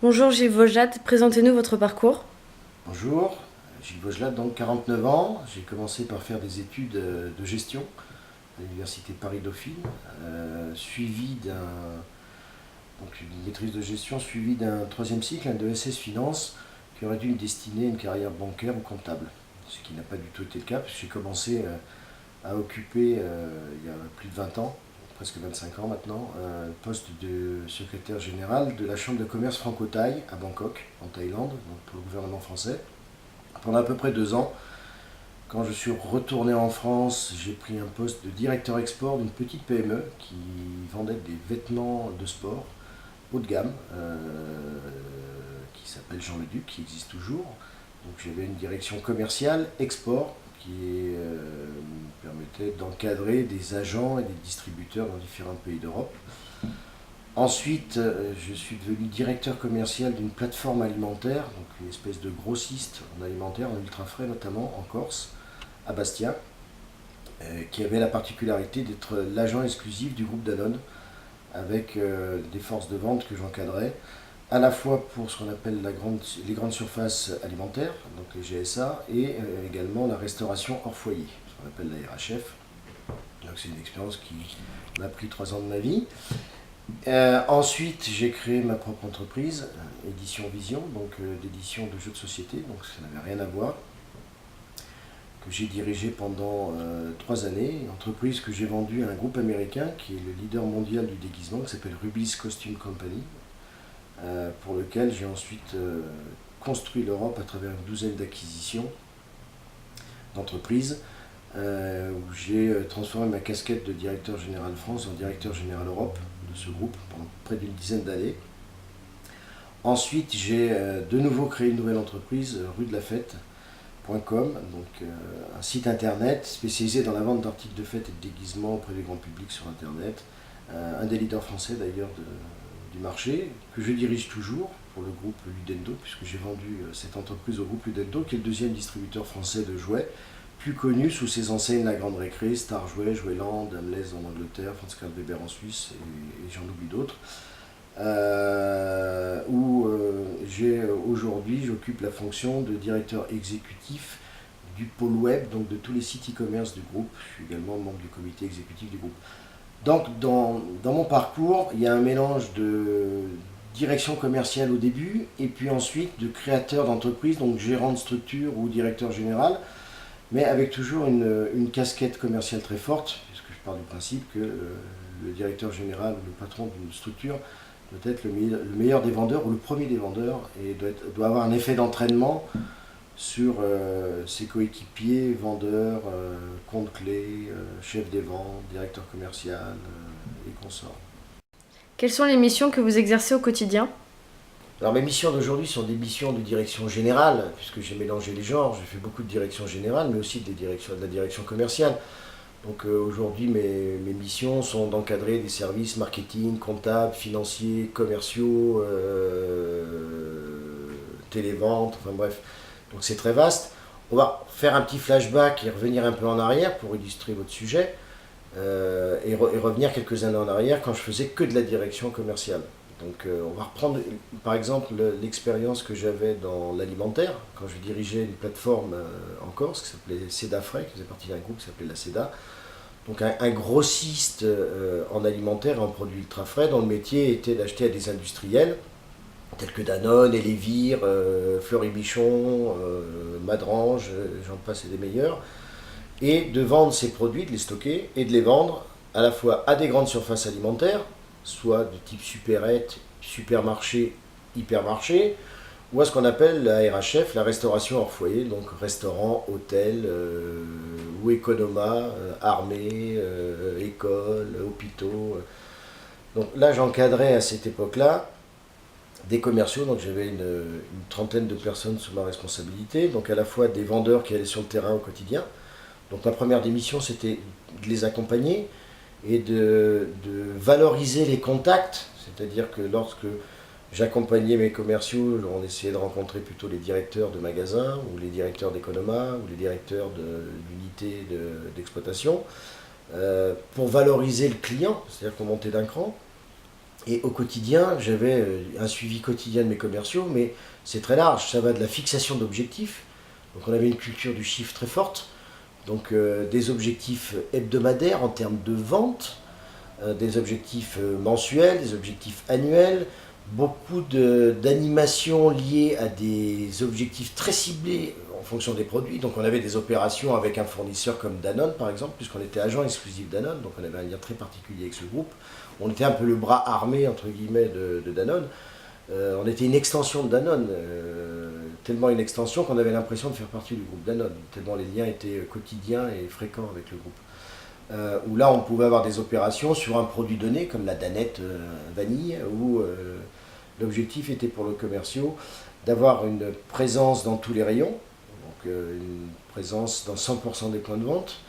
Bonjour Gilles Vojat, présentez-nous votre parcours. Bonjour, Gilles Vaugelat, donc 49 ans. J'ai commencé par faire des études de gestion à l'université Paris-Dauphine, suivi donc une maîtrise de gestion suivie d'un troisième cycle, un de SS Finance, qui aurait dû me destiner une carrière bancaire ou comptable. Ce qui n'a pas du tout été le cas, parce que j'ai commencé à occuper, il y a plus de 20 ans, presque 25 ans maintenant, le poste de secrétaire général de la Chambre de commerce franco-thaï à Bangkok, en Thaïlande, donc pour le gouvernement français. Pendant à peu près 2 ans, quand je suis retourné en France, j'ai pris un poste de directeur export d'une petite PME qui vendait des vêtements de sport haut de gamme, qui s'appelle Jean Le Duc, qui existe toujours. Donc j'avais une direction commerciale export qui me permettait d'encadrer des agents et des distributeurs dans différents pays d'Europe. Ensuite, je suis devenu directeur commercial d'une plateforme alimentaire, donc une espèce de grossiste en alimentaire, en ultra frais notamment, en Corse, à Bastia, qui avait la particularité d'être l'agent exclusif du groupe Danone, avec des forces de vente que j'encadrais, à la fois pour ce qu'on appelle les grandes surfaces alimentaires, donc les GSA, et également la restauration hors foyer, ce qu'on appelle la RHF. Donc c'est une expérience qui m'a pris 3 ans de ma vie. Ensuite, j'ai créé ma propre entreprise, Édition Vision, donc d'édition de jeux de société, donc ça n'avait rien à voir, que j'ai dirigé pendant 3 années, une entreprise que j'ai vendue à un groupe américain qui est le leader mondial du déguisement, qui s'appelle Rubis Costume Company, pour lequel j'ai ensuite construit l'Europe à travers une douzaine d'acquisitions d'entreprises, où j'ai transformé ma casquette de directeur général France en directeur général Europe de ce groupe pendant près d'une dizaine d'années. Ensuite, j'ai de nouveau créé une nouvelle entreprise, rue de la Fête.com, donc un site internet spécialisé dans la vente d'articles de fête et de déguisement auprès du grand public sur internet, un des leaders français d'ailleurs du marché, que je dirige toujours pour le groupe Ludendo, puisque j'ai vendu cette entreprise au groupe Ludendo, qui est le deuxième distributeur français de jouets, plus connu sous ses enseignes La Grande Récré, Star Jouets, Jouetland, Hamleys en Angleterre, Franz Karl Weber en Suisse, et j'en oublie d'autres. Où aujourd'hui, j'occupe la fonction de directeur exécutif du pôle web, donc de tous les sites e-commerce du groupe. Je suis également membre du comité exécutif du groupe. Donc dans mon parcours, il y a un mélange de direction commerciale au début, et puis ensuite de créateur d'entreprise, donc gérant de structure ou directeur général, mais avec toujours une casquette commerciale très forte, puisque je pars du principe que le directeur général ou le patron d'une structure doit être le meilleur des vendeurs ou le premier des vendeurs, et doit avoir un effet d'entraînement sur ses coéquipiers, vendeurs, compte clés, chef des ventes, directeur commercial et consorts. Quelles sont les missions que vous exercez au quotidien? Alors mes missions d'aujourd'hui sont des missions de direction générale, puisque j'ai mélangé les genres, j'ai fait beaucoup de direction générale, mais aussi de la direction commerciale. Donc aujourd'hui mes missions sont d'encadrer des services marketing, comptables, financiers, commerciaux, télévente, enfin bref. Donc c'est très vaste. On va faire un petit flashback et revenir un peu en arrière pour illustrer votre sujet, et revenir quelques années en arrière quand je faisais que de la direction commerciale. Donc on va reprendre par exemple l'expérience que j'avais dans l'alimentaire, quand je dirigeais une plateforme en Corse qui s'appelait Seda Frais, qui faisait partie d'un groupe qui s'appelait la Seda. Donc un grossiste en alimentaire et en produits ultra frais, dont le métier était d'acheter à des industriels tels que Danone, Elevir, Fleury Michon, Madrange, j'en passe et des meilleurs, et de vendre ces produits, de les stocker et de les vendre à la fois à des grandes surfaces alimentaires, soit de type supérette, supermarché, hypermarché, ou à ce qu'on appelle la RHF, la restauration hors foyer, donc restaurant, hôtel ou économa, armée, école, hôpitaux. Donc là, j'encadrais à cette époque-là des commerciaux, donc j'avais une trentaine de personnes sous ma responsabilité, donc à la fois des vendeurs qui allaient sur le terrain au quotidien. Donc ma première démission, c'était de les accompagner et de valoriser les contacts, c'est-à-dire que lorsque j'accompagnais mes commerciaux, on essayait de rencontrer plutôt les directeurs de magasins, ou les directeurs d'économa, ou les directeurs d'unités d'exploitation, pour valoriser le client, c'est-à-dire qu'on montait d'un cran. Et au quotidien, j'avais un suivi quotidien de mes commerciaux, mais c'est très large. Ça va de la fixation d'objectifs. Donc on avait une culture du chiffre très forte. Donc des objectifs hebdomadaires en termes de vente, des objectifs mensuels, des objectifs annuels, beaucoup d'animations liées à des objectifs très ciblés en fonction des produits. Donc on avait des opérations avec un fournisseur comme Danone par exemple, puisqu'on était agent exclusif Danone, donc on avait un lien très particulier avec ce groupe. On était un peu le bras armé entre guillemets de Danone. On était une extension de Danone, tellement une extension qu'on avait l'impression de faire partie du groupe Danone, tellement les liens étaient quotidiens et fréquents avec le groupe. Où là on pouvait avoir des opérations sur un produit donné comme la Danette vanille, où l'objectif était pour le commercial d'avoir une présence dans tous les rayons, donc une présence dans 100% des points de vente,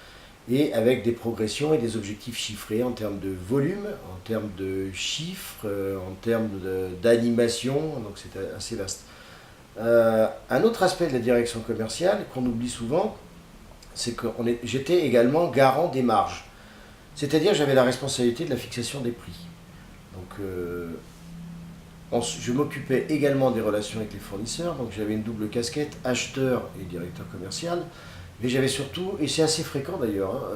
et avec des progressions et des objectifs chiffrés en termes de volume, en termes de chiffres, en termes d'animation, donc c'était assez vaste. Un autre aspect de la direction commerciale qu'on oublie souvent, c'est que j'étais également garant des marges. C'est-à-dire j'avais la responsabilité de la fixation des prix. Donc je m'occupais également des relations avec les fournisseurs, donc j'avais une double casquette, acheteur et directeur commercial. Mais j'avais surtout, et c'est assez fréquent d'ailleurs,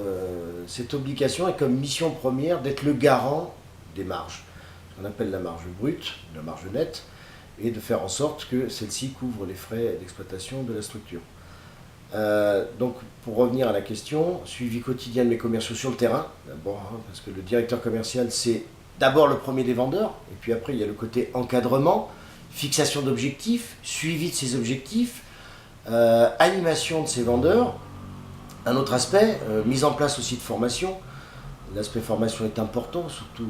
cette obligation est comme mission première d'être le garant des marges. Ce qu'on appelle la marge brute, la marge nette, et de faire en sorte que celle-ci couvre les frais d'exploitation de la structure. Donc pour revenir à la question, suivi quotidien de mes commerciaux sur le terrain, d'abord, parce que le directeur commercial c'est d'abord le premier des vendeurs, et puis après il y a le côté encadrement, fixation d'objectifs, suivi de ces objectifs, animation de ces vendeurs. Un autre aspect, mise en place aussi de formation. L'aspect formation est important, surtout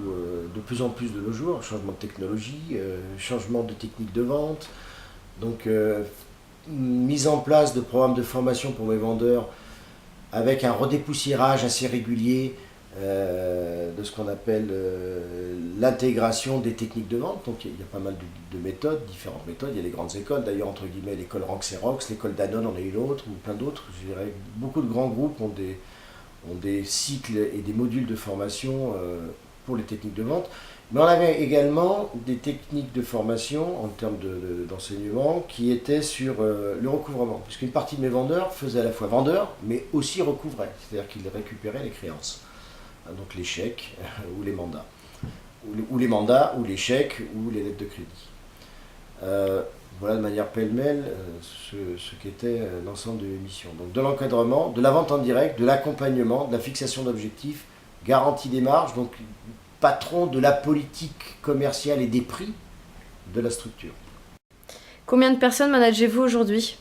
de plus en plus de nos jours, changement de technologie, changement de technique de vente. Donc mise en place de programmes de formation pour mes vendeurs avec un redépoussiérage assez régulier de ce qu'on appelle l'intégration des techniques de vente. Donc il y a pas mal de méthodes, différentes méthodes. Il y a les grandes écoles, d'ailleurs entre guillemets l'école Ranx et Rox, l'école Danone en a une autre, ou plein d'autres. Je dirais beaucoup de grands groupes ont des cycles et des modules de formation pour les techniques de vente. Mais on avait également des techniques de formation en termes d'enseignement qui étaient sur le recouvrement, puisqu'une partie de mes vendeurs faisaient à la fois vendeur, mais aussi recouvraient, c'est-à-dire qu'ils récupéraient les créances. Donc les chèques ou les mandats. Ou les mandats, ou les chèques, ou les lettres de crédit. Voilà de manière pêle-mêle ce qu'était l'ensemble de l'émission. Donc de l'encadrement, de la vente en direct, de l'accompagnement, de la fixation d'objectifs, garantie des marges, donc patron de la politique commerciale et des prix de la structure. Combien de personnes managez-vous aujourd'hui ?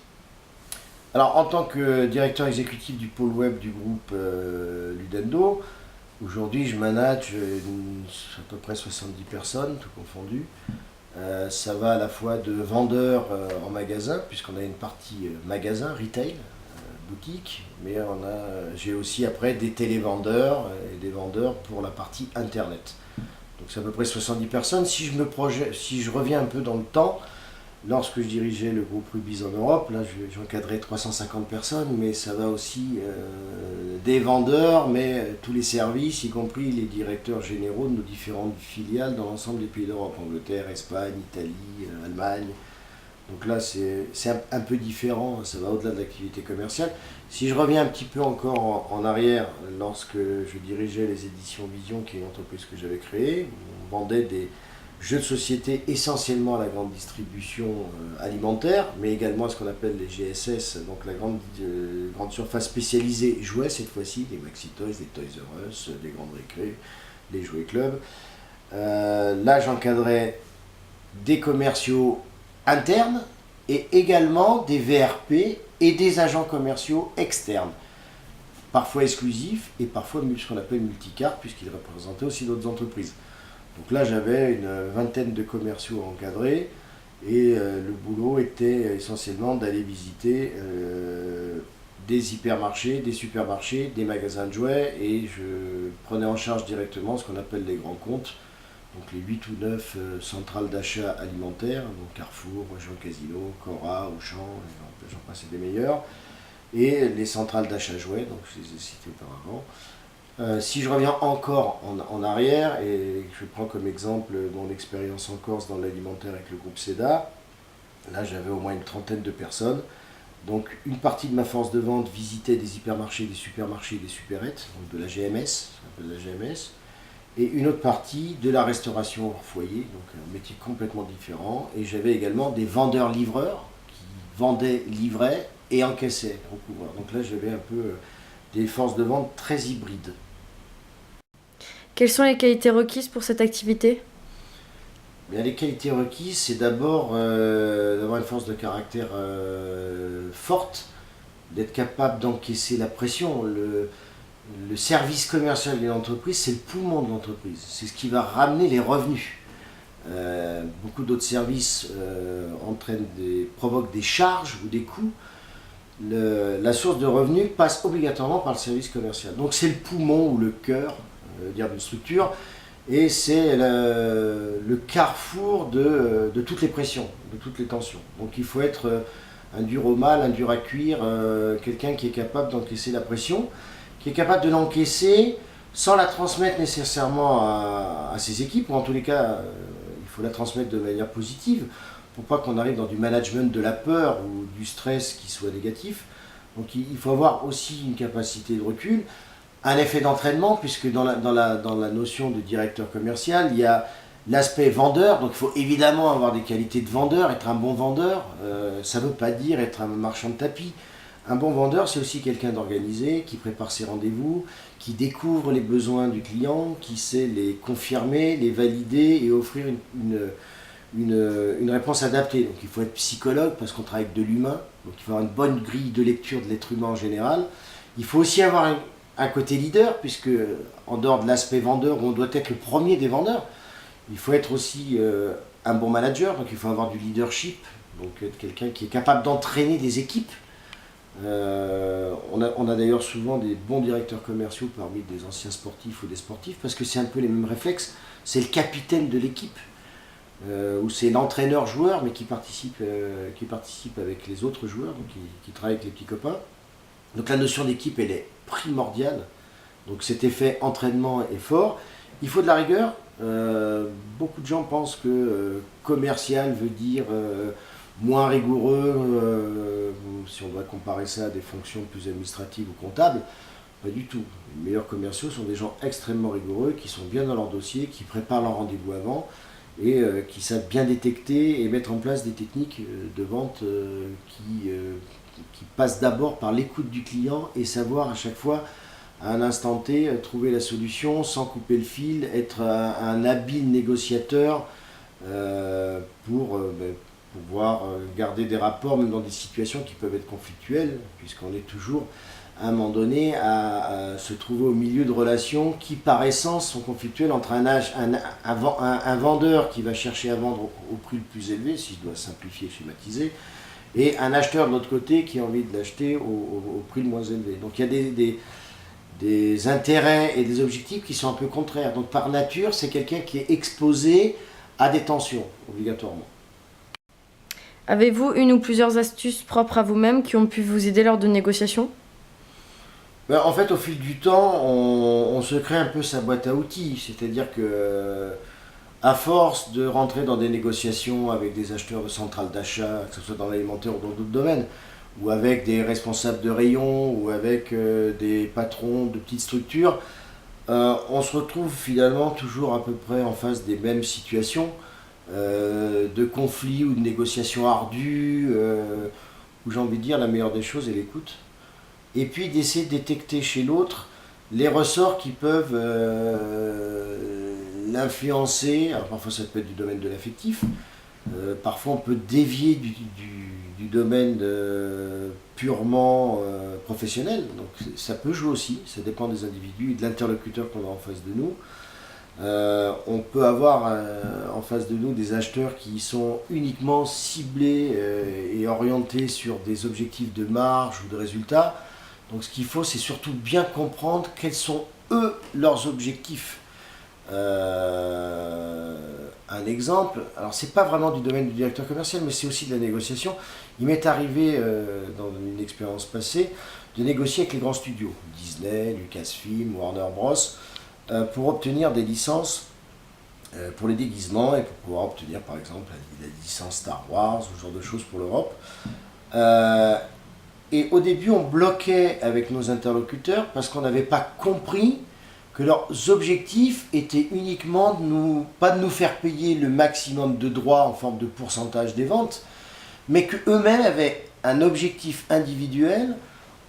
Alors en tant que directeur exécutif du pôle web du groupe Ludendo, aujourd'hui, je manage à peu près 70 personnes, tout confondu. Ça va à la fois de vendeurs en magasin, puisqu'on a une partie magasin, retail, boutique, mais j'ai aussi après des télévendeurs et des vendeurs pour la partie internet. Donc c'est à peu près 70 personnes. Si je reviens un peu dans le temps, lorsque je dirigeais le groupe Rubis en Europe, là j'encadrais 350 personnes, mais ça va aussi des vendeurs, mais tous les services, y compris les directeurs généraux de nos différentes filiales dans l'ensemble des pays d'Europe, Angleterre, Espagne, Italie, Allemagne. Donc là c'est un peu différent, ça va au-delà de l'activité commerciale. Si je reviens un petit peu encore en arrière, lorsque je dirigeais les éditions Vision, qui est une entreprise que j'avais créée, on vendait des jeux de société essentiellement à la grande distribution alimentaire, mais également à ce qu'on appelle les GSS, donc la grande surface spécialisée jouets cette fois-ci, des Maxi Toys, des Toys R Us, des grandes récré, les jouets clubs. Là j'encadrais des commerciaux internes et également des VRP et des agents commerciaux externes, parfois exclusifs et parfois ce qu'on appelle multicartes, puisqu'ils représentaient aussi d'autres entreprises. Donc là, j'avais une vingtaine de commerciaux encadrés et le boulot était essentiellement d'aller visiter des hypermarchés, des supermarchés, des magasins de jouets, et je prenais en charge directement ce qu'on appelle les grands comptes, donc les 8 ou 9 centrales d'achat alimentaires, donc Carrefour, Région Casino, Cora, Auchan, j'en passe des meilleurs, et les centrales d'achat jouets, donc je les ai cités auparavant. Si je reviens encore en arrière, et je prends comme exemple mon expérience en Corse dans l'alimentaire avec le groupe SEDA, là j'avais au moins une trentaine de personnes. Donc une partie de ma force de vente visitait des hypermarchés, des supermarchés, des supérettes, donc de la GMS, ça s'appelle la GMS, et une autre partie de la restauration hors foyer, donc un métier complètement différent. Et j'avais également des vendeurs-livreurs qui vendaient, livraient et encaissaient au couvreur. Donc là j'avais un peu des forces de vente très hybrides. Quelles sont les qualités requises pour cette activité? Bien, les qualités requises, c'est d'abord d'avoir une force de caractère forte, d'être capable d'encaisser la pression. Le service commercial d'une entreprise, c'est le poumon de l'entreprise. C'est ce qui va ramener les revenus. Beaucoup d'autres services provoquent des charges ou des coûts. La source de revenus passe obligatoirement par le service commercial. Donc c'est le poumon ou le cœur d'une structure. Et c'est le carrefour de toutes les pressions, de toutes les tensions. Donc il faut être un dur au mal, un dur à cuire, quelqu'un qui est capable d'encaisser la pression, qui est capable de l'encaisser sans la transmettre nécessairement à ses équipes, ou en tous les cas, il faut la transmettre de manière positive, pour pas qu'on arrive dans du management de la peur ou du stress qui soit négatif. Donc il faut avoir aussi une capacité de recul, un effet d'entraînement, puisque dans la notion de directeur commercial, il y a l'aspect vendeur, donc il faut évidemment avoir des qualités de vendeur, être un bon vendeur, ça ne veut pas dire être un marchand de tapis. Un bon vendeur, c'est aussi quelqu'un d'organisé, qui prépare ses rendez-vous, qui découvre les besoins du client, qui sait les confirmer, les valider et offrir une réponse adaptée. Donc il faut être psychologue parce qu'on travaille avec de l'humain, donc il faut avoir une bonne grille de lecture de l'être humain en général. Il faut aussi avoir un côté leader, puisque en dehors de l'aspect vendeur, où on doit être le premier des vendeurs, il faut être aussi un bon manager, donc il faut avoir du leadership, donc être quelqu'un qui est capable d'entraîner des équipes. On a d'ailleurs souvent des bons directeurs commerciaux parmi des anciens sportifs ou des sportifs, parce que c'est un peu les mêmes réflexes. C'est le capitaine de l'équipe, ou c'est l'entraîneur-joueur, mais qui participe avec les autres joueurs, donc qui travaille avec les petits copains. Donc la notion d'équipe, elle est primordiale. Donc cet effet entraînement est fort. Il faut de la rigueur. Beaucoup de gens pensent que commercial veut dire moins rigoureux, si on doit comparer ça à des fonctions plus administratives ou comptables. Pas du tout. Les meilleurs commerciaux sont des gens extrêmement rigoureux, qui sont bien dans leur dossier, qui préparent leur rendez-vous avant et qui savent bien détecter et mettre en place des techniques de vente qui passent d'abord par l'écoute du client et savoir à chaque fois, à un instant T, trouver la solution sans couper le fil, être un habile négociateur pour pouvoir garder des rapports même dans des situations qui peuvent être conflictuelles, puisqu'on est toujours à un moment donné à se trouver au milieu de relations qui par essence sont conflictuelles entre un vendeur qui va chercher à vendre au prix le plus élevé, si je dois simplifier, schématiser, et un acheteur de l'autre côté qui a envie de l'acheter au prix le moins élevé. Donc il y a des intérêts et des objectifs qui sont un peu contraires. Donc par nature, c'est quelqu'un qui est exposé à des tensions, obligatoirement. Avez-vous une ou plusieurs astuces propres à vous-même qui ont pu vous aider lors de négociations? En fait, au fil du temps, on se crée un peu sa boîte à outils. C'est-à-dire que, à force de rentrer dans des négociations avec des acheteurs de centrales d'achat, que ce soit dans l'alimentaire ou dans d'autres domaines, ou avec des responsables de rayon, ou avec des patrons de petites structures, on se retrouve finalement toujours à peu près en face des mêmes situations, de conflits ou de négociations ardues, où j'ai envie de dire la meilleure des choses est l'écoute. Et puis d'essayer de détecter chez l'autre les ressorts qui peuvent l'influencer. Alors parfois ça peut être du domaine de l'affectif, parfois on peut dévier du domaine purement professionnel, donc ça peut jouer aussi, ça dépend des individus et de l'interlocuteur qu'on a en face de nous. On peut avoir en face de nous des acheteurs qui sont uniquement ciblés et orientés sur des objectifs de marge ou de résultats. Donc ce qu'il faut, c'est surtout bien comprendre quels sont eux leurs objectifs. Un exemple, alors c'est pas vraiment du domaine du directeur commercial, mais c'est aussi de la négociation. Il m'est arrivé dans une expérience passée de négocier avec les grands studios, Disney, Lucasfilm, Warner Bros, pour obtenir des licences pour les déguisements et pour pouvoir obtenir par exemple la licence Star Wars ou ce genre de choses pour l'Europe. Et au début on bloquait avec nos interlocuteurs parce qu'on n'avait pas compris que leurs objectifs étaient uniquement pas de nous faire payer le maximum de droits en forme de pourcentage des ventes, mais qu'eux-mêmes avaient un objectif individuel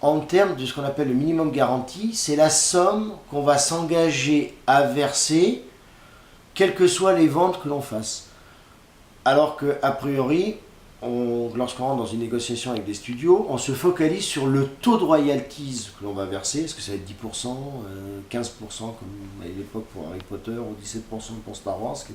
en termes de ce qu'on appelle le minimum garanti. C'est la somme qu'on va s'engager à verser quelles que soient les ventes que l'on fasse. Alors qu'a priori, lorsqu'on rentre dans une négociation avec des studios, on se focalise sur le taux de royalties que l'on va verser. Est-ce que ça va être 10%, 15% comme à l'époque pour Harry Potter, ou 17% pour Star Wars, ce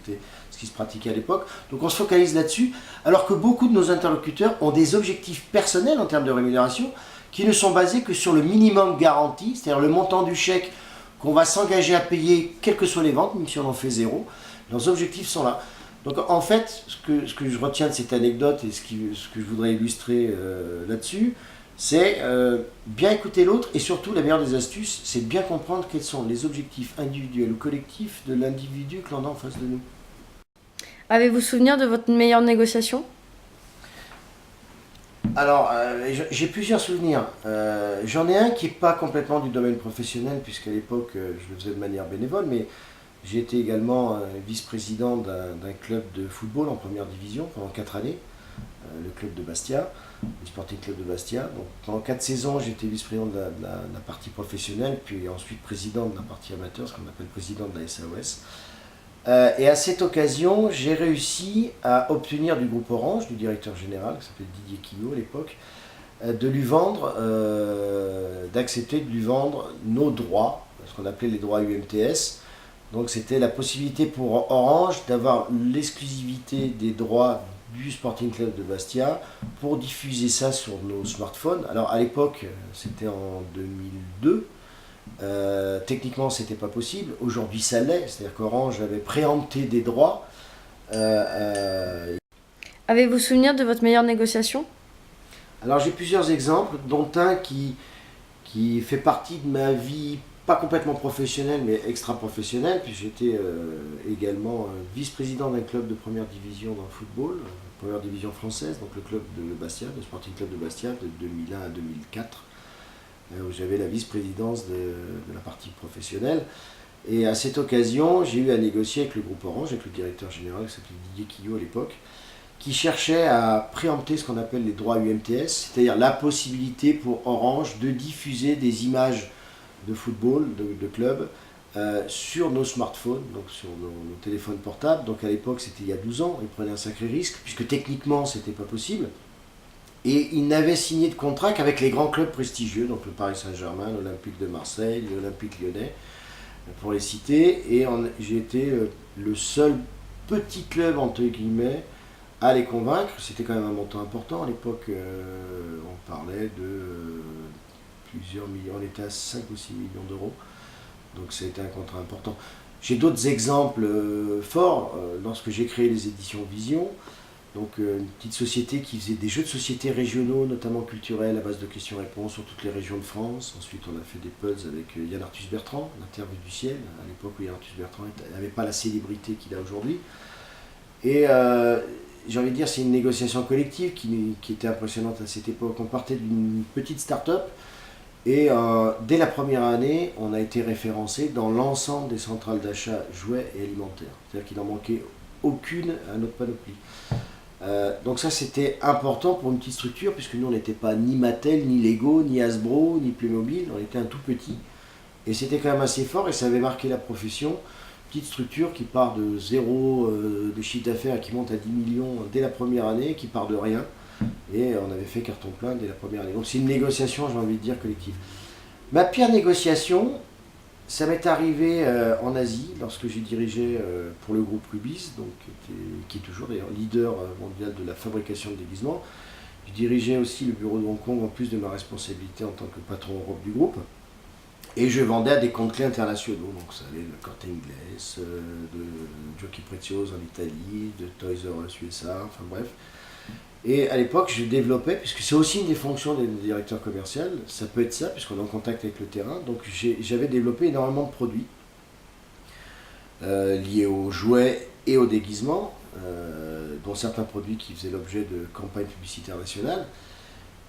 qui se pratiquait à l'époque. Donc on se focalise là-dessus, alors que beaucoup de nos interlocuteurs ont des objectifs personnels en termes de rémunération qui ne sont basés que sur le minimum garanti, c'est-à-dire le montant du chèque qu'on va s'engager à payer, quelles que soient les ventes, même si on en fait zéro. Leurs objectifs sont là. Donc en fait, ce que je retiens de cette anecdote et ce que je voudrais illustrer là-dessus, c'est bien écouter l'autre, et surtout la meilleure des astuces, c'est de bien comprendre quels sont les objectifs individuels ou collectifs de l'individu que l'on a en face de nous. Avez-vous souvenir de votre meilleure négociation? Alors, j'ai plusieurs souvenirs. J'en ai un qui n'est pas complètement du domaine professionnel, puisqu'à l'époque, je le faisais de manière bénévole, mais j'ai été également vice-président d'un club de football en première division pendant 4 années, le club de Bastia, le Sporting Club de Bastia. Donc, pendant 4 saisons, j'étais vice-président de la partie professionnelle, puis ensuite président de la partie amateur, ce qu'on appelle président de la SAOS. Et à cette occasion, j'ai réussi à obtenir du groupe Orange, du directeur général, qui s'appelait Didier Quillot à l'époque, d'accepter de lui vendre nos droits, ce qu'on appelait les droits UMTS. Donc c'était la possibilité pour Orange d'avoir l'exclusivité des droits du Sporting Club de Bastia pour diffuser ça sur nos smartphones. Alors à l'époque, c'était en 2002. Techniquement, c'était pas possible. Aujourd'hui, ça l'est. C'est-à-dire qu'Orange avait préempté des droits. Avez-vous souvenir de votre meilleure négociation? Alors, j'ai plusieurs exemples, dont un qui fait partie de ma vie, pas complètement professionnelle, mais extra-professionnelle. Puis j'étais également vice-président d'un club de première division dans le football, première division française, donc le club de Bastia, le Sporting Club de Bastia, de 2001 à 2004. Où j'avais la vice-présidence de la partie professionnelle. Et à cette occasion, j'ai eu à négocier avec le groupe Orange, avec le directeur général qui s'appelait Didier Quillot à l'époque, qui cherchait à préempter ce qu'on appelle les droits UMTS, c'est-à-dire la possibilité pour Orange de diffuser des images de football, de clubs, sur nos smartphones, donc sur nos téléphones portables. Donc à l'époque, c'était il y a 12 ans, ils prenaient un sacré risque, puisque techniquement, c'était pas possible. Et il n'avait signé de contrat qu'avec les grands clubs prestigieux, donc le Paris Saint-Germain, l'Olympique de Marseille, l'Olympique Lyonnais, pour les citer. Et j'ai été le seul petit club, entre guillemets, à les convaincre. C'était quand même un montant important. À l'époque, on parlait de plusieurs millions, on était à 5 ou 6 millions d'euros. Donc c'était un contrat important. J'ai d'autres exemples forts. Lorsque j'ai créé les éditions Vision, donc une petite société qui faisait des jeux de société régionaux, notamment culturels, à base de questions-réponses sur toutes les régions de France. Ensuite, on a fait des puzzles avec Yann Arthus Bertrand, l'interview du ciel, à l'époque où Yann Arthus Bertrand n'avait pas la célébrité qu'il a aujourd'hui. Et j'ai envie de dire, c'est une négociation collective qui était impressionnante à cette époque. On partait d'une petite start-up et dès la première année, on a été référencé dans l'ensemble des centrales d'achat jouets et alimentaires. C'est-à-dire qu'il n'en manquait aucune à notre panoplie. Donc ça c'était important pour une petite structure, puisque nous on n'était pas ni Mattel, ni Lego, ni Hasbro, ni Playmobil, on était un tout petit. Et c'était quand même assez fort et ça avait marqué la profession. Petite structure qui part de zéro de chiffre d'affaires et qui monte à 10 millions dès la première année, qui part de rien. Et on avait fait carton plein dès la première année. Donc c'est une négociation, j'ai envie de dire, collective. Ma pire négociation, ça m'est arrivé en Asie, lorsque j'ai dirigé pour le groupe Rubis, donc, qui est toujours d'ailleurs leader mondial de la fabrication de déguisements. Je dirigeais aussi le bureau de Hong Kong en plus de ma responsabilité en tant que patron Europe du groupe. Et je vendais à des comptes clés internationaux, donc ça allait de Corte Inglés, de Giochi Preziosi en Italie, de Toys R Us USA, enfin bref. Et à l'époque, je développais, puisque c'est aussi une des fonctions des directeurs commerciaux, ça peut être ça, puisqu'on est en contact avec le terrain. Donc j'avais développé énormément de produits liés aux jouets et aux déguisements, dont certains produits qui faisaient l'objet de campagnes publicitaires nationales.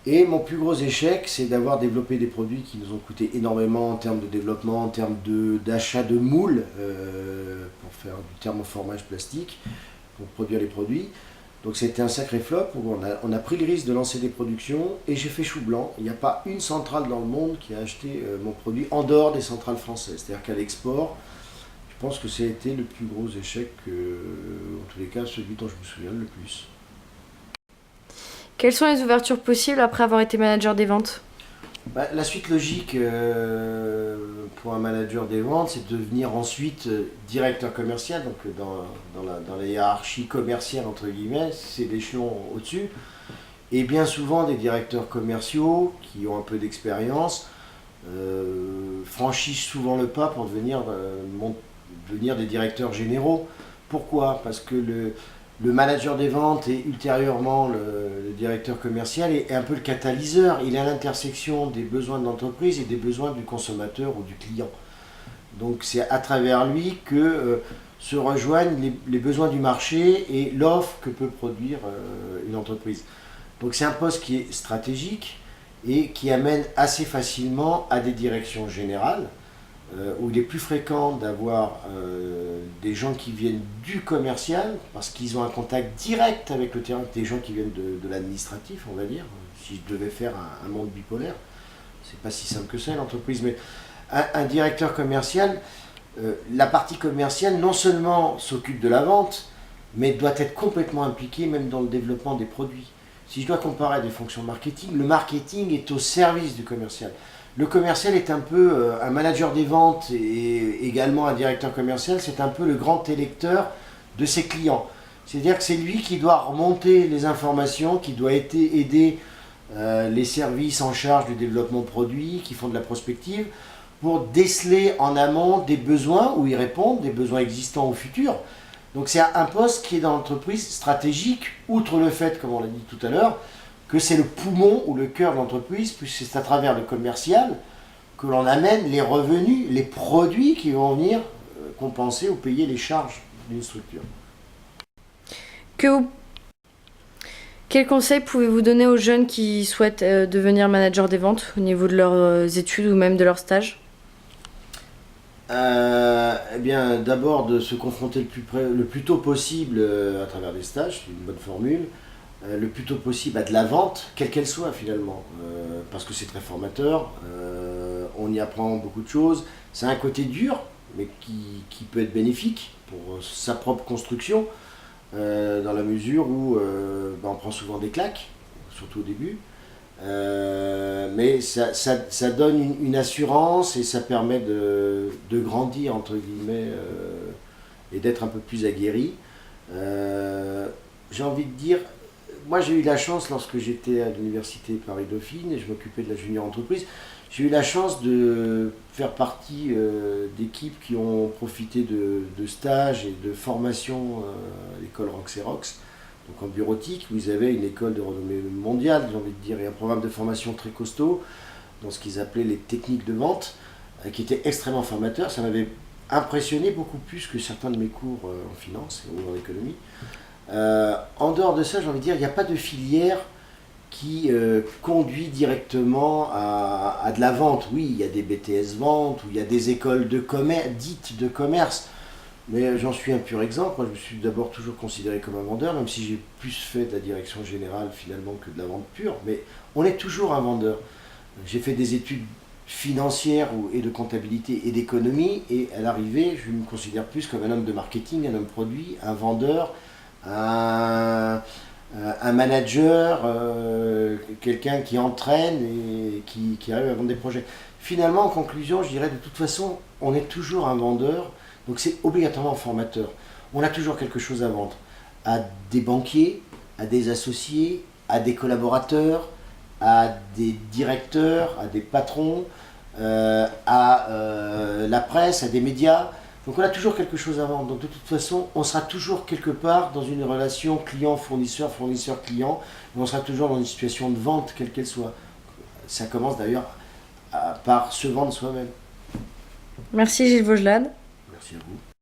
Et mon plus gros échec, c'est d'avoir développé des produits qui nous ont coûté énormément en termes de développement, en termes d'achat de moules, pour faire du thermoformage plastique, pour produire les produits. Donc c'était un sacré flop où on a pris le risque de lancer des productions et j'ai fait chou blanc. Il n'y a pas une centrale dans le monde qui a acheté mon produit en dehors des centrales françaises. C'est-à-dire qu'à l'export, je pense que ça a été le plus gros échec, en tous les cas celui dont je me souviens le plus. Quelles sont les ouvertures possibles après avoir été manager des ventes? La suite logique pour un manager des ventes, c'est de devenir ensuite directeur commercial. Donc dans la hiérarchie commerciale, entre guillemets, c'est l'échelon au-dessus. Et bien souvent, des directeurs commerciaux qui ont un peu d'expérience franchissent souvent le pas pour devenir des directeurs généraux. Pourquoi? Parce que le manager des ventes et ultérieurement le directeur commercial est un peu le catalyseur. Il est à l'intersection des besoins de l'entreprise et des besoins du consommateur ou du client. Donc c'est à travers lui que se rejoignent les besoins du marché et l'offre que peut produire une entreprise. Donc c'est un poste qui est stratégique et qui amène assez facilement à des directions générales, où il est plus fréquent d'avoir des gens qui viennent du commercial, parce qu'ils ont un contact direct avec le terrain, des gens qui viennent de l'administratif, on va dire. Si je devais faire un monde bipolaire, c'est pas si simple que ça l'entreprise, mais un directeur commercial, la partie commerciale non seulement s'occupe de la vente, mais doit être complètement impliqué même dans le développement des produits. Si je dois comparer des fonctions marketing, le marketing est au service du commercial. Le commercial est un peu un manager des ventes et également un directeur commercial, c'est un peu le grand électeur de ses clients. C'est-à-dire que c'est lui qui doit remonter les informations, qui doit aider les services en charge du développement de produits, qui font de la prospective, pour déceler en amont des besoins où ils répondent, des besoins existants ou futurs. Donc c'est un poste qui est dans l'entreprise stratégique, outre le fait, comme on l'a dit tout à l'heure, que c'est le poumon ou le cœur de l'entreprise, puisque c'est à travers le commercial que l'on amène les revenus, les produits qui vont venir compenser ou payer les charges d'une structure. Quels conseils pouvez-vous donner aux jeunes qui souhaitent devenir manager des ventes au niveau de leurs études ou même de leur stage? Eh bien, d'abord de se confronter le plus tôt possible à travers des stages, c'est une bonne formule, le plus tôt possible à de la vente, quelle qu'elle soit finalement, parce que c'est très formateur, on y apprend beaucoup de choses, c'est un côté dur, mais qui peut être bénéfique pour sa propre construction, dans la mesure où on prend souvent des claques, surtout au début, mais ça donne une assurance et ça permet de grandir, entre guillemets, et d'être un peu plus aguerri. J'ai envie de dire, moi j'ai eu la chance, lorsque j'étais à l'université Paris-Dauphine et je m'occupais de la junior entreprise, j'ai eu la chance de faire partie d'équipes qui ont profité de stages et de formations à l'école Roxerox, donc en bureautique, où ils avaient une école de renommée mondiale, j'ai envie de dire, et un programme de formation très costaud, dans ce qu'ils appelaient les techniques de vente, qui était extrêmement formateur. Ça m'avait impressionné beaucoup plus que certains de mes cours en finance ou en économie. En dehors de ça, j'ai envie de dire, il n'y a pas de filière qui conduit directement à de la vente. Oui, il y a des BTS vente, ou il y a des écoles de commerce, dites de commerce, mais j'en suis un pur exemple. Moi, je me suis d'abord toujours considéré comme un vendeur, même si j'ai plus fait de la direction générale finalement que de la vente pure, mais on est toujours un vendeur. J'ai fait des études financières et de comptabilité et d'économie, et à l'arrivée, je me considère plus comme un homme de marketing, un homme produit, un vendeur, un manager, quelqu'un qui entraîne et qui arrive à vendre des projets. Finalement, en conclusion, je dirais de toute façon, on est toujours un vendeur, donc c'est obligatoirement formateur. On a toujours quelque chose à vendre à des banquiers, à des associés, à des collaborateurs, à des directeurs, à des patrons, à la presse, à des médias. Donc on a toujours quelque chose à vendre. Donc de toute façon, on sera toujours quelque part dans une relation client-fournisseur, fournisseur-client, mais on sera toujours dans une situation de vente, quelle qu'elle soit. Ça commence d'ailleurs par se vendre soi-même. Merci Gilles Vaugelade. Merci à vous.